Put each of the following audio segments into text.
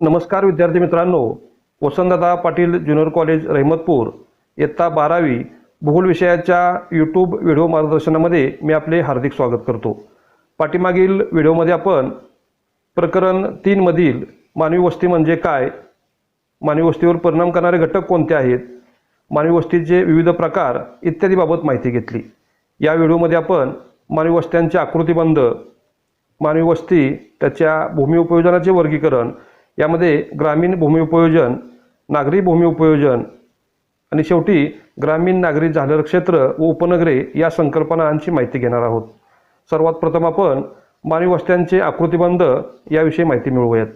नमस्कार विद्यार्थी मित्रांनो, वसंतदादा पाटील ज्युनियर कॉलेज रहमतपूर इयत्ता 12वी भूगोल विषयाच्या यूट्यूब व्हिडिओ मार्गदर्शनामध्ये मी आपले हार्दिक स्वागत करतो। पाठीमागील व्हिडिओमध्ये आपण प्रकरण 3 मधील मानवी वस्ती म्हणजे काय, मानवी वस्तीवर परिणाम करणारे घटक कोणते आहेत, मानवी वस्तीचे विविध प्रकार इत्यादी बाबत माहिती घेतली। या व्हिडिओमध्ये आपण मानवी वस्त्यांचे आकृतिबंध, मानवी वस्ती त्याच्या भूमी उपयोजनाचे वर्गीकरण, यामध्ये ग्रामीण भूमी उपयोजन, नागरी भूमी उपयोजन आणि शेवटी ग्रामीण नागरी जाहर क्षेत्र व उपनगरे या संकल्पनांची माहिती घेणार आहोत। सर्वात प्रथम आपण मानवी वस्त्यांचे आकृतिबंध याविषयी माहिती मिळवूयात।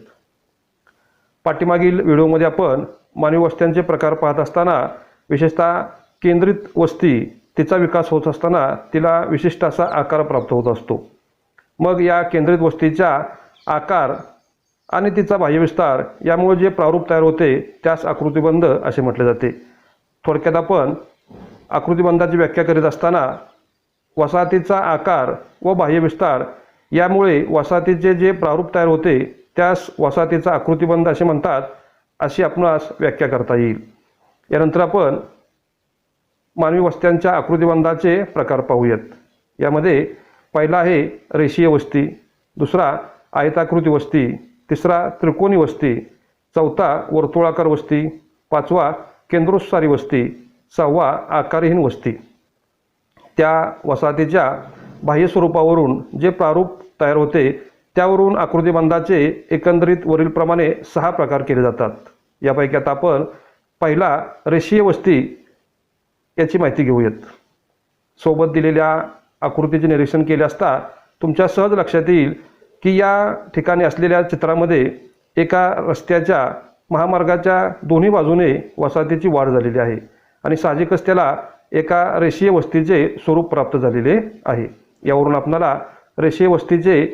पाठीमागील व्हिडिओमध्ये आपण मानवी वस्त्यांचे प्रकार पाहत असताना विशेषतः केंद्रित वस्ती तिचा विकास होत असताना तिला विशिष्ट असा आकार प्राप्त होत असतो। मग या केंद्रित वस्तीचा आकार आणि तिचा बाह्यविस्तार यामुळे जे प्रारूप तयार होते त्यास आकृतिबंध असे म्हटले जाते। थोडक्यात आपण आकृतिबंधाची व्याख्या करीत असताना वसाहतीचा आकार व बाह्यविस्तार यामुळे वसाहतीचे जे प्रारूप तयार होते त्यास वसाहतीचा आकृतिबंध असे म्हणतात, अशी आपणास व्याख्या करता येईल। यानंतर आपण मानवी वस्त्यांच्या आकृतिबंधाचे प्रकार पाहूयात। यामध्ये पहिला आहे रेषीय वस्ती, दुसरा आयताकृती वस्ती, तिसरा त्रिकोणी वस्ती, चौथा वर्तुळाकार वस्ती, पाचवा केंद्रोत्सारी वस्ती, सहावा आकारहीन वस्ती। त्या वसाहतीच्या बाह्य स्वरूपावरून जे प्रारूप तयार होते त्यावरून आकृतिबंधाचे एकंदरीत वरीलप्रमाणे 6 प्रकार केले जातात। यापैकी आता आपण पहिला रेषीय वस्ती याची माहिती घेऊयात। सोबत दिलेल्या आकृतीचे निरीक्षण केले असता तुमच्या सहज लक्षात येईल की या ठिकाणी असलेल्या चित्रामध्ये एका रस्त्याच्या महामार्गाच्या दोन्ही बाजूने वसाहतीची वाढ झालेली आहे आणि साहजिकच त्याला एका रेषीय वस्तीचे स्वरूप प्राप्त झालेले आहे। यावरून आपल्याला रेषीय वस्तीचे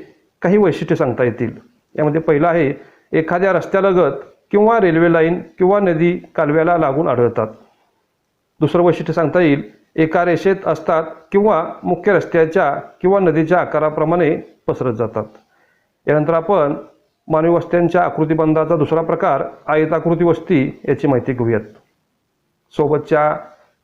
काही वैशिष्ट्ये सांगता येतील। यामध्ये पहिला आहे एखाद्या रस्त्यालगत किंवा रेल्वे लाईन किंवा नदी कालव्याला लागून आढळतात। दुसरं वैशिष्ट्य सांगता येईल एका रेषेत असतात किंवा मुख्य रस्त्याच्या किंवा नदीच्या आकाराप्रमाणे पसरत जातात। यानंतर आपण मानवी वस्त्यांच्या आकृतिबंधाचा दुसरा प्रकार आयताकृती वस्ती याची माहिती घेऊयात। सोबतच्या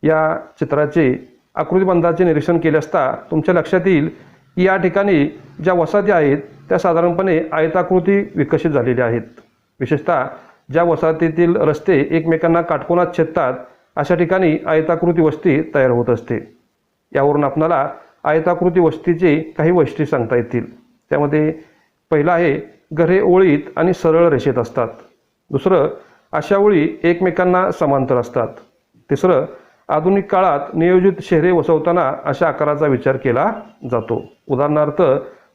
या चित्राचे आकृतिबंधाचे निरीक्षण केले असता तुमच्या लक्षात येईल की या ठिकाणी ज्या वसाहती आहेत त्या साधारणपणे आयताकृती विकसित झालेल्या आहेत। विशेषतः ज्या वसाहतीतील रस्ते एकमेकांना काटकोनात छेदतात अशा ठिकाणी आयताकृती वस्ती तयार होत असते। यावरून आपल्याला आयताकृती वस्तीचे काही वैशिष्ट्ये सांगता येतील। त्यामध्ये पहिला आहे घरे ओळीत आणि सरळ रेषेत असतात, दुसरं अशा ओळी एकमेकांना समांतर असतात, तिसरं आधुनिक काळात नियोजित शहरे वसवताना अशा आकाराचा विचार केला जातो। उदाहरणार्थ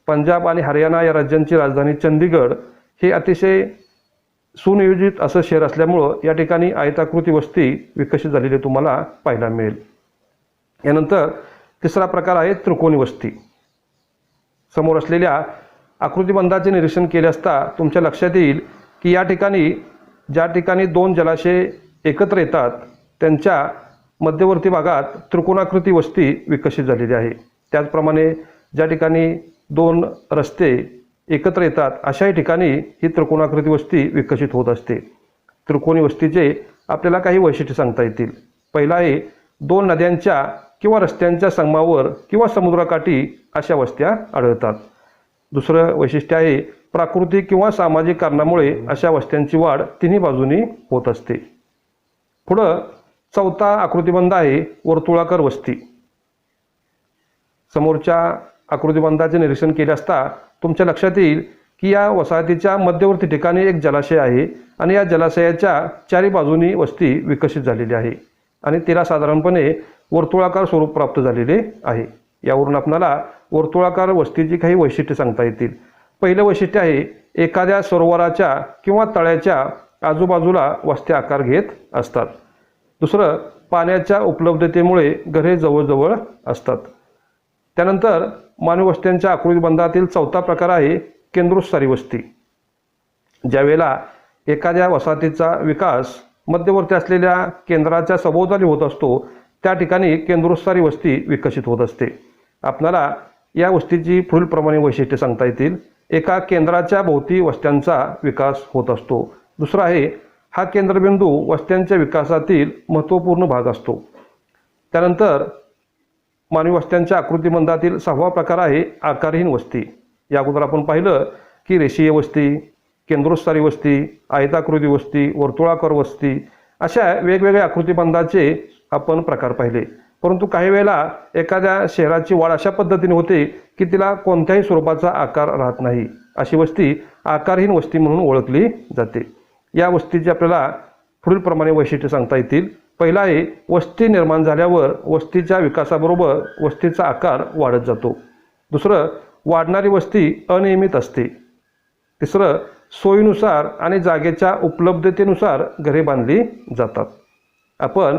पंजाब आणि हरियाणा या राज्यांची राजधानी चंदीगड हे अतिशय सुनियोजित असं शहर असल्यामुळं या ठिकाणी आयताकृती वस्ती विकसित झालेली तुम्हाला पाहायला मिळेल। यानंतर तिसरा प्रकार आहे त्रिकोणी वस्ती। समोर असलेल्या आकृतिबंधाचे निरीक्षण केले असता तुमच्या लक्षात येईल की या ठिकाणी ज्या ठिकाणी 2 जलाशय एकत्र येतात त्यांच्या मध्यवर्ती भागात त्रिकोणाकृती वस्ती विकसित झालेली आहे। त्याचप्रमाणे ज्या ठिकाणी 2 रस्ते एकत्र येतात अशाही ठिकाणी ही त्रिकोणाकृती वस्ती विकसित होत असते। त्रिकोणी वस्तीचे आपल्याला काही वैशिष्ट्ये सांगता येतील। पहिला आहे 2 नद्यांच्या किंवा रस्त्यांच्या संगमावर किंवा समुद्राकाठी अशा वस्त्या आढळतात। दुसरं वैशिष्ट्य आहे प्राकृतिक किंवा सामाजिक कारणामुळे अशा वस्त्यांची वाढ तिन्ही बाजूनी होत असते। पुढं चौथा आकृतिबंध आहे वर्तुळाकार वस्ती। समोरच्या आकृतिबंधाचे निरीक्षण केले असता तुमच्या लक्षात येईल की या वसाहतीच्या मध्यवर्ती ठिकाणी एक जलाशय आहे आणि या जलाशयाच्या चारी बाजूनी वस्ती विकसित झालेली आहे आणि तिला साधारणपणे वर्तुळाकार स्वरूप प्राप्त झालेले आहे। यावरून आपल्याला वर्तुळाकार वस्तीची काही वैशिष्ट्ये सांगता येतील। पहिलं वैशिष्ट्य आहे एखाद्या सरोवराच्या किंवा तळ्याच्या आजूबाजूला वस्त्या आकार घेत असतात। दुसरं पाण्याच्या उपलब्धतेमुळे घरे जवळजवळ असतात। त्यानंतर मानवी वस्त्यांच्या आकृतिबंधातील चौथा प्रकार आहे केंद्रोत्सारी वस्ती। ज्यावेळेला एखाद्या वसाहतीचा विकास मध्यवर्ती असलेल्या केंद्राच्या सभोवताली होत असतो त्या ठिकाणी केंद्रोत्सारी वस्ती विकसित होत असते। आपल्याला या वस्तीची पुढीलप्रमाणे वैशिष्ट्ये सांगता येतील। एका केंद्राच्या भोवती वस्त्यांचा विकास होत असतो। दुसरा आहे हा केंद्रबिंदू वस्त्यांच्या विकासातील महत्त्वपूर्ण भाग असतो. त्यानंतर मानवी वस्त्यांच्या आकृतिबंधातील 6वा प्रकार आहे आकारहीन वस्ती. या अगोदर आपण पाहिलं की रेषीय वस्ती, केंद्रोत्सारी वस्ती, आयताकृती वस्ती, वर्तुळाकार वस्ती अशा वेगवेगळ्या आकृतिबंधाचे आपण प्रकार पाहिले. परंतु काही वेळेला एखाद्या शहराची वाढ अशा पद्धतीने होते की तिला कोणत्याही स्वरूपाचा आकार राहत नाही. अशी वस्ती आकारहीन वस्ती म्हणून ओळखली जाते. या वस्तीची आपल्याला पुढीलप्रमाणे वैशिष्ट्ये सांगता येतील. पहिला आहे वस्ती निर्माण झाल्यावर वस्तीच्या विकासाबरोबर वस्तीचा आकार वाढत जातो. दुसरं, वाढणारी वस्ती अनियमित असते. तिसरं, सोयीनुसार आणि जागेच्या उपलब्धतेनुसार घरे बांधली जातात. आपण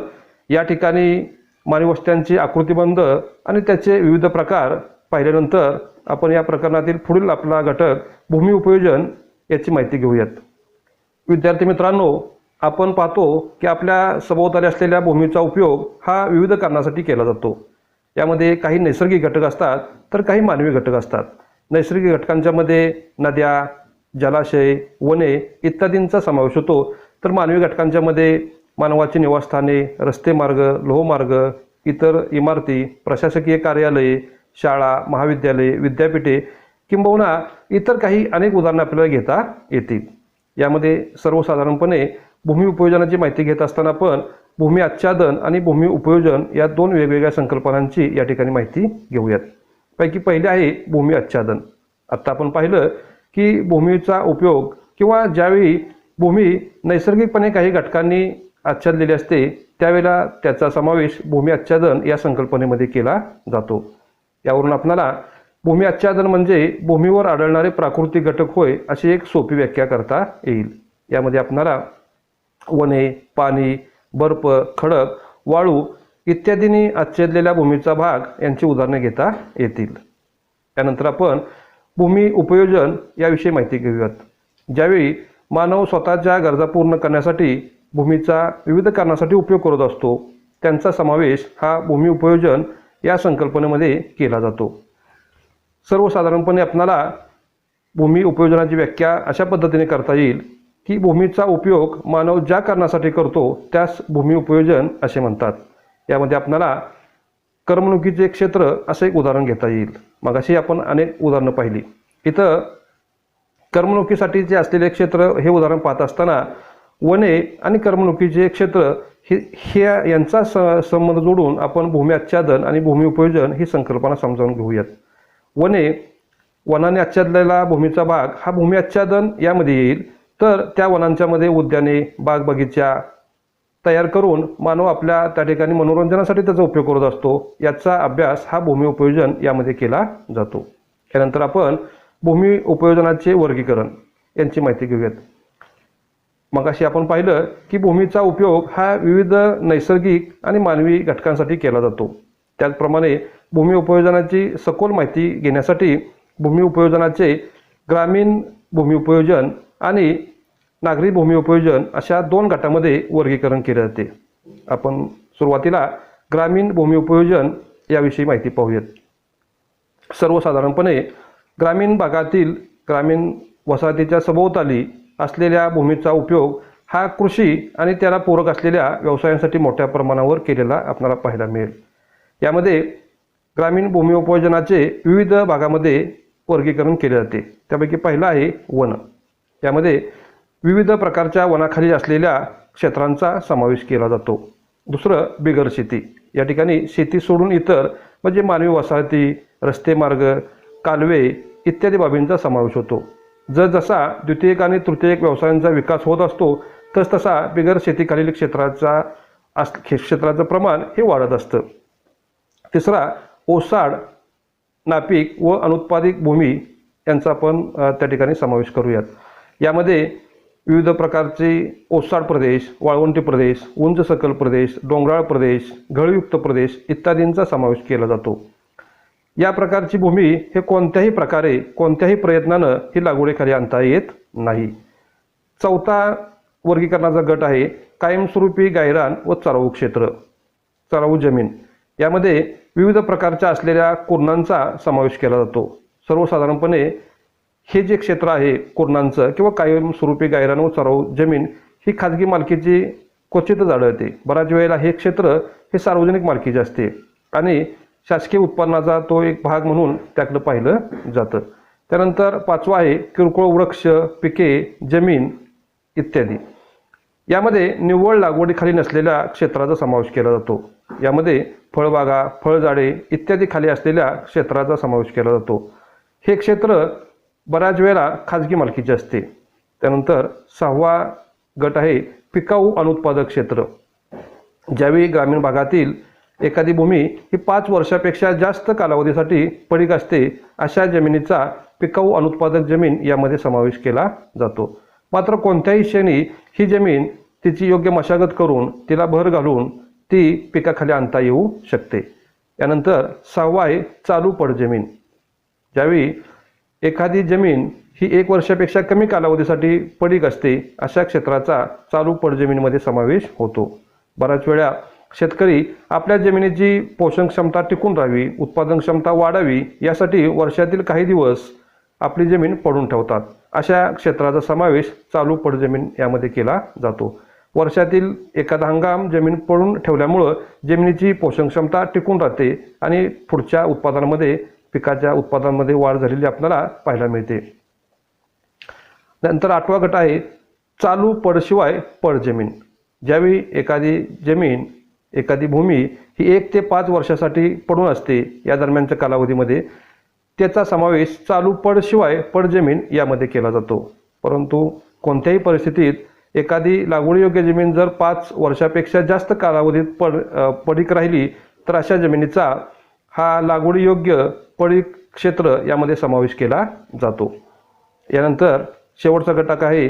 या ठिकाणी मानवी वस्त्यांची आकृतिबंध आणि त्याचे विविध प्रकार पाहिल्यानंतर आपण या प्रकरणातील पुढील आपला घटक भूमी उपयोजन याची माहिती घेऊयात. विद्यार्थी मित्रांनो, आपण पाहतो की आपल्या सभोवताली असलेल्या भूमीचा उपयोग हा विविध कारणासाठी केला जातो. यामध्ये काही नैसर्गिक घटक असतात तर काही मानवी घटक असतात. नैसर्गिक घटकांच्यामध्ये नद्या, जलाशय, वने इत्यादींचा समावेश होतो. तर मानवी घटकांच्यामध्ये मानवाची निवासस्थाने, रस्ते मार्ग, लोहमार्ग, इतर इमारती, प्रशासकीय कार्यालये, शाळा, महाविद्यालये, विद्यापीठे किंबहुना इतर काही अनेक उदाहरणे आपल्याला घेता येतील. यामध्ये सर्वसाधारणपणे भूमी उपयोजनाची माहिती घेत असताना आपण भूमी आच्छादन आणि भूमी उपयोजन या दोन वेगवेगळ्या संकल्पनांची या ठिकाणी माहिती घेऊयात. पैकी पहिले आहे भूमी आच्छादन. आत्ता आपण पाहिलं की भूमीचा उपयोग किंवा ज्यावेळी भूमी नैसर्गिकपणे काही घटकांनी आच्छादलेली असते त्यावेळेला त्याचा समावेश भूमी आच्छादन या संकल्पनेमध्ये केला जातो. यावरून आपल्याला भूमी आच्छादन म्हणजे भूमीवर आढळणारे प्राकृतिक घटक होय अशी एक सोपी व्याख्या करता येईल. यामध्ये आपल्याला वने, पाणी, बर्फ, खडक, वाळू इत्यादींनी आच्छादलेल्या भूमीचा भाग यांची उदाहरणे घेता येतील. त्यानंतर आपण भूमी उपयोजन याविषयी माहिती घेऊयात. ज्यावेळी मानव स्वतःच्या गरजा पूर्ण करण्यासाठी भूमीचा विविध कारणासाठी उपयोग करत असतो त्यांचा समावेश हा भूमी उपयोजन या संकल्पनेमध्ये केला जातो. सर्वसाधारणपणे आपणाला भूमी उपयोजनाची व्याख्या अशा पद्धतीने करता येईल की भूमीचा उपयोग मानव ज्या कारणासाठी करतो त्यास भूमी उपयोजन असे म्हणतात. यामध्ये आपणाला करमणुकीचे क्षेत्र असं एक उदाहरण घेता येईल. मगाशी आपण अनेक उदाहरणं पाहिली. इथं करमणुकीसाठीचे असलेले क्षेत्र हे उदाहरण पाहत असताना वने आणि करमणुकीचे क्षेत्र हे यांचा संबंध जोडून आपण भूमी आच्छादन आणि भूमी उपयोजन ही संकल्पना समजावून घेऊयात. वनाने आच्छादलेला भूमीचा भाग हा भूमी आच्छादन यामध्ये येईल. तर त्या वनांच्या मध्ये उद्याने, बाग बगीचा तयार करून मानव आपल्या त्या ठिकाणी मनोरंजनासाठी त्याचा उपयोग करत असतो. याचा अभ्यास हा भूमी उपयोजन यामध्ये केला जातो. त्यानंतर आपण भूमी उपयोजनाचे वर्गीकरण यांची माहिती घेऊयात. मगाशी आपण पाहिलं की भूमीचा उपयोग हा विविध नैसर्गिक आणि मानवी घटकांसाठी केला जातो. त्याचप्रमाणे भूमी उपयोजनाची सखोल माहिती घेण्यासाठी भूमी उपयोजनाचे ग्रामीण भूमी उपयोजन आणि नागरी भूमी उपयोजन अशा दोन गटामध्ये वर्गीकरण केले जाते. आपण सुरुवातीला ग्रामीण भूमी उपयोजन याविषयी माहिती पाहूयात. सर्वसाधारणपणे ग्रामीण भागातील ग्रामीण वसाहतीच्या सभोवताली असलेल्या भूमीचा उपयोग हा कृषी आणि त्याला पूरक असलेल्या व्यवसायांसाठी मोठ्या प्रमाणावर केलेला आपल्याला पाहायला मिळेल. यामध्ये ग्रामीण भूमी उपयोजनाचे विविध भागामध्ये वर्गीकरण केले जाते. त्यापैकी पहिला आहे वन. यामध्ये विविध प्रकारच्या वनाखाली असलेल्या क्षेत्रांचा समावेश केला जातो. दुसरं बिगर शेती. या ठिकाणी शेती सोडून इतर म्हणजे मानवी वसाहती, रस्ते मार्ग, कालवे इत्यादी बाबींचा समावेश होतो. जसा द्वितीयक आणि तृतीयक व्यवसायांचा विकास होत असतो तसतसा बिगर शेतीखालील क्षेत्राचं प्रमाण हे वाढत असतं. तिसरा ओसाड, नापीक व अनुत्पादित भूमी यांचा आपण त्या ठिकाणी समावेश करूयात. यामध्ये विविध प्रकारचे ओसाड प्रदेश, वाळवंटी प्रदेश, उंच सकल प्रदेश, डोंगराळ प्रदेश, घळयुक्त प्रदेश इत्यादींचा समावेश केला जातो. या प्रकारची भूमी हे कोणत्याही प्रकारे कोणत्याही प्रयत्नानं ही लागवडीखाली आणता येत नाही. चौथा वर्गीकरणाचा गट आहे कायमस्वरूपी गायरान व चराऊ क्षेत्र, चराऊ जमीन. यामध्ये विविध प्रकारच्या असलेल्या कुरणांचा समावेश केला जातो. सर्वसाधारणपणे हे जे क्षेत्र आहे कुरणांचं किंवा कायमस्वरूपी गायरान व चराऊ जमीन ही खाजगी मालकीची क्वचितच आढळते. बऱ्याच वेळेला हे क्षेत्र हे सार्वजनिक मालकीचे असते आणि शासकीय उत्पन्नाचा तो एक भाग म्हणून त्याकडे पाहिलं जातं. त्यानंतर 5वं आहे किरकोळ वृक्ष, पिके, जमीन इत्यादी. यामध्ये निव्वळ लागवडीखाली नसलेल्या क्षेत्राचा समावेश केला जातो. यामध्ये फळबागा, फळझाडे इत्यादी खाली असलेल्या क्षेत्राचा समावेश केला जातो. हे क्षेत्र बऱ्याच वेळेला खाजगी मालकीचे असते. त्यानंतर 6वा गट आहे पिकाऊ अनुत्पादक क्षेत्र. ज्यावेळी ग्रामीण भागातील एखादी भूमी ही 5 वर्षापेक्षा जास्त कालावधीसाठी पडीक असते अशा जमिनीचा पिकाऊ अनुत्पादक जमीन यामध्ये समावेश केला जातो. मात्र कोणत्याही क्षणी ही जमीन तिची योग्य मशागत करून तिला भर घालून ती पिकाखाली आणता येऊ शकते. यानंतर 6वा आहे चालू पड जमीन. ज्यावेळी एखादी जमीन ही 1 वर्षापेक्षा कमी कालावधीसाठी पडीक असते अशा क्षेत्राचा चालू पड जमीनमध्ये समावेश होतो. बऱ्याच वेळा शेतकरी आपल्या जमिनीची पोषण क्षमता टिकून राहावी, उत्पादन क्षमता वाढावी यासाठी वर्षातील काही दिवस आपली जमीन पडून ठेवतात. अशा क्षेत्राचा समावेश चालू पड जमीन यामध्ये केला जातो. वर्षातील एखादा हंगाम जमीन पडून ठेवल्यामुळं जमिनीची पोषण क्षमता टिकून राहते आणि पुढच्या उत्पादनामध्ये पिकाच्या उत्पादनामध्ये वाढ झालेली आपल्याला पाहायला मिळते. नंतर 8वा गट आहे चालू पडशिवाय पड जमीन. ज्यावेळी एखादी जमीन, एखादी भूमी ही 1 ते 5 वर्षासाठी पडून असते या दरम्यानच्या कालावधीमध्ये त्याचा समावेश चालू पडशिवाय पड जमीन यामध्ये केला जातो. परंतु कोणत्याही परिस्थितीत एखादी लागवडीयोग्य जमीन जर 5 वर्षापेक्षा जास्त कालावधीत पडीक राहिली तर अशा जमिनीचा हा लागवडीयोग्य पडीक क्षेत्र यामध्ये समावेश केला जातो. यानंतर शेवटचा घटक आहे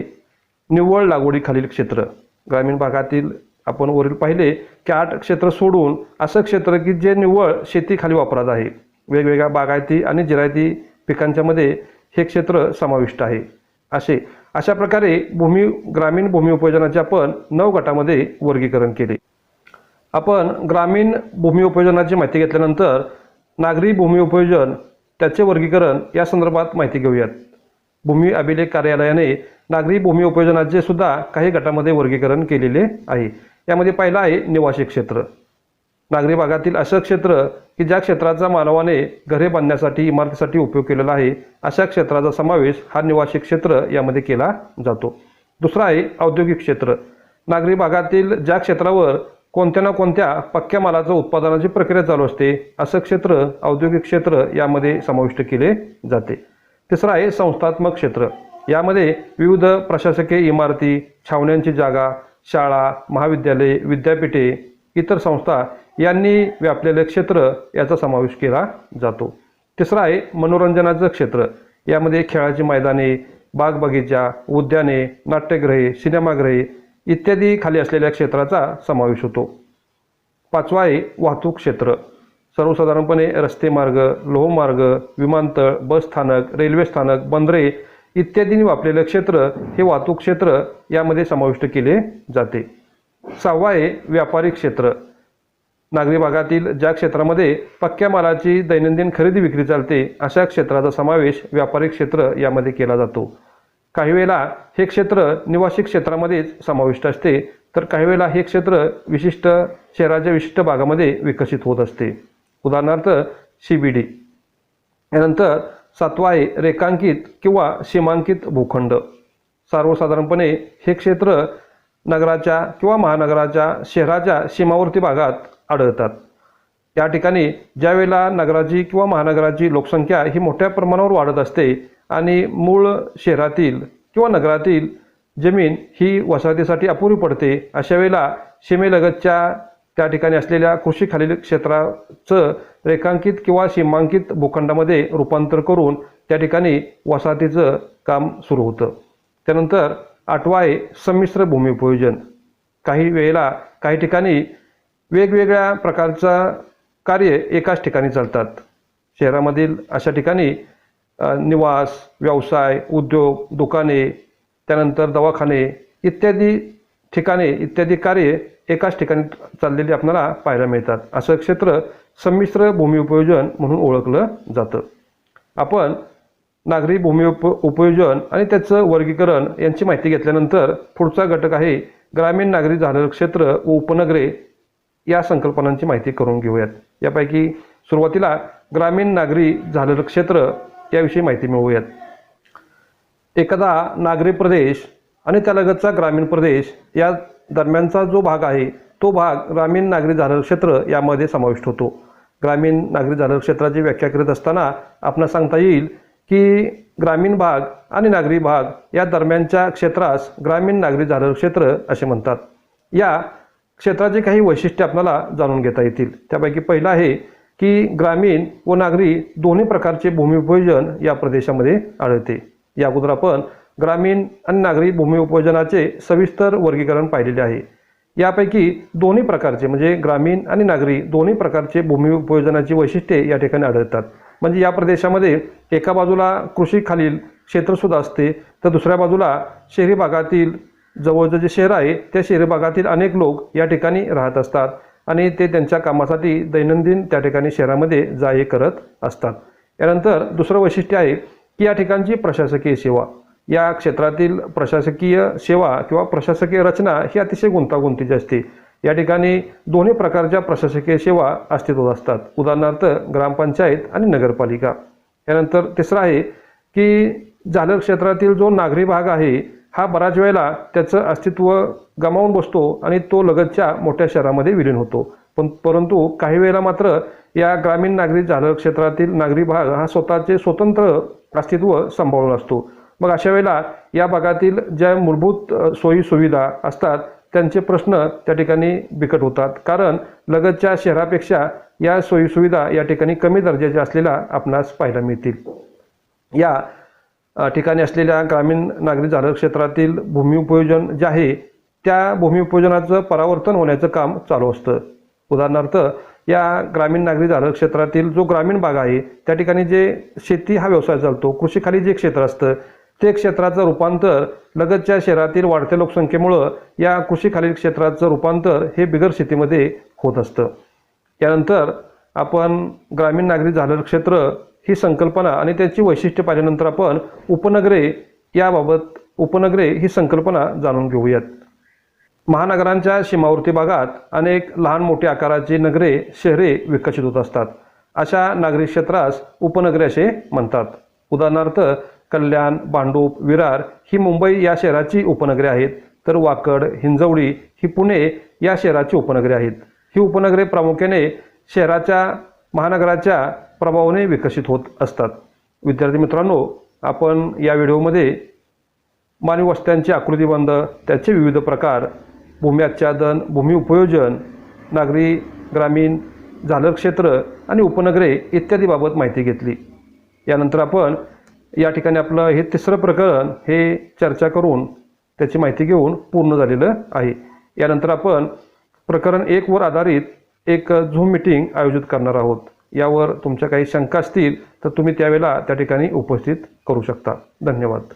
निव्वळ लागवडीखालील क्षेत्र. ग्रामीण भागातील आपण वरील पाहिले की 8 क्षेत्र सोडून असं क्षेत्र की जे निव्वळ शेतीखाली वापरात आहे. वेगवेगळ्या बागायती आणि जिरायती पिकांच्यामध्ये हे क्षेत्र समाविष्ट आहे. अशा प्रकारे ग्रामीण भूमी उपयोजनाचे आपण 9 गटामध्ये वर्गीकरण केले. आपण ग्रामीण भूमी उपयोजनाची माहिती घेतल्यानंतर नागरी भूमी उपयोजन त्याचे वर्गीकरण या संदर्भात माहिती घेऊयात. भूमी अभिलेख कार्यालयाने नागरी भूमी उपयोजनाचे सुद्धा काही गटामध्ये वर्गीकरण केलेले आहे. यामध्ये पहिला आहे निवासी क्षेत्र. नागरी भागातील असं क्षेत्र की ज्या क्षेत्राचा मानवाने घरे बांधण्यासाठी, इमारतीसाठी उपयोग केलेला आहे अशा क्षेत्राचा समावेश हा निवासी क्षेत्र यामध्ये केला जातो. दुसरा आहे औद्योगिक क्षेत्र. नागरी भागातील ज्या क्षेत्रावर कोणत्या ना कोणत्या पक्क्या मालाचं उत्पादनाची प्रक्रिया चालू असते असं क्षेत्र औद्योगिक क्षेत्र यामध्ये समाविष्ट केले जाते. तिसरा आहे संस्थात्मक क्षेत्र. यामध्ये विविध प्रशासकीय इमारती, छावण्यांची जागा, शाळा, महाविद्यालये, विद्यापीठे, इतर संस्था यांनी व्यापलेले क्षेत्र याचा समावेश केला जातो. तिसरा आहे मनोरंजनाचं क्षेत्र. यामध्ये खेळाची मैदाने, बाग बगीचा, उद्याने, नाट्यगृहे, सिनेमागृहे इत्यादी खाली असलेल्या क्षेत्राचा समावेश होतो. 5वा आहे वाहतूक क्षेत्र. सर्वसाधारणपणे रस्ते मार्ग, लोहमार्ग, विमानतळ, बस स्थानक, रेल्वे स्थानक, बंदरे इत्यादींनी व्यापलेले क्षेत्र हे वाहतूक क्षेत्र यामध्ये समाविष्ट केले जाते. 6वा आहे व्यापारी क्षेत्र. नागरी भागातील ज्या क्षेत्रामध्ये पक्क्या मालाची दैनंदिन खरेदी विक्री चालते अशा क्षेत्राचा समावेश व्यापारी क्षेत्र यामध्ये केला जातो. काही वेळेला हे क्षेत्र निवासी क्षेत्रामध्येच समाविष्ट असते तर काही वेळेला हे क्षेत्र विशिष्ट शहराच्या विशिष्ट भागामध्ये विकसित होत असते. उदाहरणार्थ CBD. यानंतर 7वा आहे रेखांकित किंवा सीमांकित भूखंड. सर्वसाधारणपणे हे क्षेत्र नगराच्या किंवा महानगराच्या शहराच्या सीमावर्ती भागात आढळतात. या ठिकाणी ज्या वेळेला नगराची किंवा महानगराची लोकसंख्या ही मोठ्या प्रमाणावर वाढत असते आणि मूळ शहरातील किंवा नगरातील जमीन ही वसाहतीसाठी अपुरी पडते अशा वेळेला सीमेलगतच्या त्या ठिकाणी असलेल्या कृषीखालील क्षेत्राचं रेखांकित किंवा सीमांकित भूखंडामध्ये रूपांतर करून त्या ठिकाणी वसाहतीचं काम सुरू होतं. त्यानंतर 8वा आहे संमिश्र भूमी उपयोजन. काही वेळेला काही ठिकाणी वेगवेगळ्या प्रकारचं कार्य एकाच ठिकाणी चालतात. शहरामधील अशा ठिकाणी निवास, व्यवसाय, उद्योग, दुकाने, त्यानंतर दवाखाने इत्यादी ठिकाणे इत्यादी कार्ये एकाच ठिकाणी चाललेली आपल्याला पाहायला मिळतात. असं क्षेत्र संमिश्र भूमी उपयोजन म्हणून ओळखलं जातं. आपण नागरी भूमी उपयोजन आणि त्याचं वर्गीकरण यांची माहिती घेतल्यानंतर पुढचा घटक आहे ग्रामीण नागरी झालेलं क्षेत्र व उपनगरे या संकल्पनांची माहिती करून घेऊयात। यापैकी सुरुवातीला ग्रामीण नागरी झालेलं क्षेत्र याविषयी माहिती मिळवूयात। एखादा नागरी प्रदेश आणि त्यालगतचा ग्रामीण प्रदेश या दरम्यानचा जो भाग आहे तो भाग ग्रामीण नागरी झालेलं क्षेत्र यामध्ये समाविष्ट होतो। ग्रामीण नागरी झालेलं क्षेत्राची व्याख्या करीत असताना आपणास सांगता येईल की ग्रामीण भाग आणि नागरी भाग या दरम्यानच्या क्षेत्रास ग्रामीण नागरी झालेलं क्षेत्र असे म्हणतात। या क्षेत्राचे काही वैशिष्ट्ये आपल्याला जाणून घेता येतील। त्यापैकी पहिलं आहे की ग्रामीण व नागरी दोन्ही प्रकारचे भूमी उपयोजन या प्रदेशामध्ये आढळते। या अगोदर आपण ग्रामीण आणि नागरी भूमी उपयोजनाचे सविस्तर वर्गीकरण पाहिलेले आहे। यापैकी दोन्ही प्रकारचे म्हणजे ग्रामीण आणि नागरी दोन्ही प्रकारचे भूमी उपयोजनाची वैशिष्ट्ये या ठिकाणी आढळतात। म्हणजे या प्रदेशामध्ये एका बाजूला कृषीखालील क्षेत्रसुद्धा असते तर दुसऱ्या बाजूला शहरी भागातील जवळचं जे शहर आहे त्या शहरी भागातील अनेक लोक या ठिकाणी राहत असतात आणि ते त्यांच्या कामासाठी दैनंदिन त्या ठिकाणी शहरामध्ये जा ये करत असतात। यानंतर दुसरं वैशिष्ट्य आहे की या ठिकाणची प्रशासकीय सेवा, या क्षेत्रातील प्रशासकीय सेवा किंवा प्रशासकीय रचना ही अतिशय गुंतागुंतीची असते। या ठिकाणी दोन्ही प्रकारच्या प्रशासकीय सेवा अस्तित्वात असतात, उदाहरणार्थ ग्रामपंचायत आणि नगरपालिका। यानंतर तिसरं आहे की झालेल्या क्षेत्रातील जो नागरी भाग आहे हा बऱ्याच वेळेला त्याचं अस्तित्व गमावून बसतो आणि तो लगतच्या मोठ्या शहरामध्ये विलीन होतो। परंतु काही वेळेला मात्र या ग्रामीण नागरी झालेल्या क्षेत्रातील नागरी भाग हा स्वतःचे स्वतंत्र अस्तित्व सांभाळून असतो। मग अशा वेळेला या भागातील ज्या मूलभूत सोयी सुविधा असतात त्यांचे प्रश्न त्या ठिकाणी बिकट होतात, कारण लगतच्या शहरापेक्षा या सोयी सुविधा या ठिकाणी कमी दर्जाच्या असलेल्या आपणास पाहायला मिळतील। या ठिकाणी असलेल्या ग्रामीण नागरी झालेल्या क्षेत्रातील भूमी उपयोजन जे आहे त्या भूमी उपयोजनाचं परावर्तन होण्याचं काम चालू असतं। उदाहरणार्थ या ग्रामीण नागरी झालेल्या क्षेत्रातील जो ग्रामीण भाग आहे त्या ठिकाणी जे शेती हा व्यवसाय चालतो, कृषीखाली जे क्षेत्र असतं ते क्षेत्राचं रूपांतर लगतच्या शहरातील वाढत्या लोकसंख्येमुळं या कृषीखालील क्षेत्राचं रूपांतर हे बिगर शेतीमध्ये होत असतं। यानंतर आपण ग्रामीण नागरी झालेलं क्षेत्र ही संकल्पना आणि त्याची वैशिष्ट्ये पाहिल्यानंतर आपण उपनगरे याबाबत उपनगरे ही संकल्पना जाणून घेऊयात। महानगरांच्या सीमावर्ती भागात अनेक लहान मोठ्या आकाराची नगरे शहरे विकसित होत असतात। अशा नागरी क्षेत्रास उपनगरे असे म्हणतात। उदाहरणार्थ कल्याण, भांडूप, विरार ही मुंबई या शहराची उपनगरे आहेत, तर वाकड, हिंजवडी ही पुणे या शहराची उपनगरे आहेत। ही उपनगरे प्रामुख्याने शहराच्या महानगराच्या प्रभावाने विकसित होत असतात। विद्यार्थी मित्रांनो, आपण या व्हिडिओमध्ये मानवी वस्त्यांचे आकृतिबंध, त्याचे विविध प्रकार, भूमी आच्छादन, भूमी उपयोजन, नागरी ग्रामीण झालेलं क्षेत्र आणि उपनगरे इत्यादी बाबत माहिती घेतली। यानंतर आपण या ठिकाणी आपलं हे तिसरं प्रकरण हे चर्चा करून त्याची माहिती घेऊन पूर्ण झालेलं आहे। यानंतर आपण प्रकरण 1 वर आधारित एक झूम मीटिंग आयोजित करणार आहोत। यावर तुमच्या काही शंका असतील तर तुम्ही त्यावेळेला त्या ठिकाणी उपस्थित करू शकता। धन्यवाद।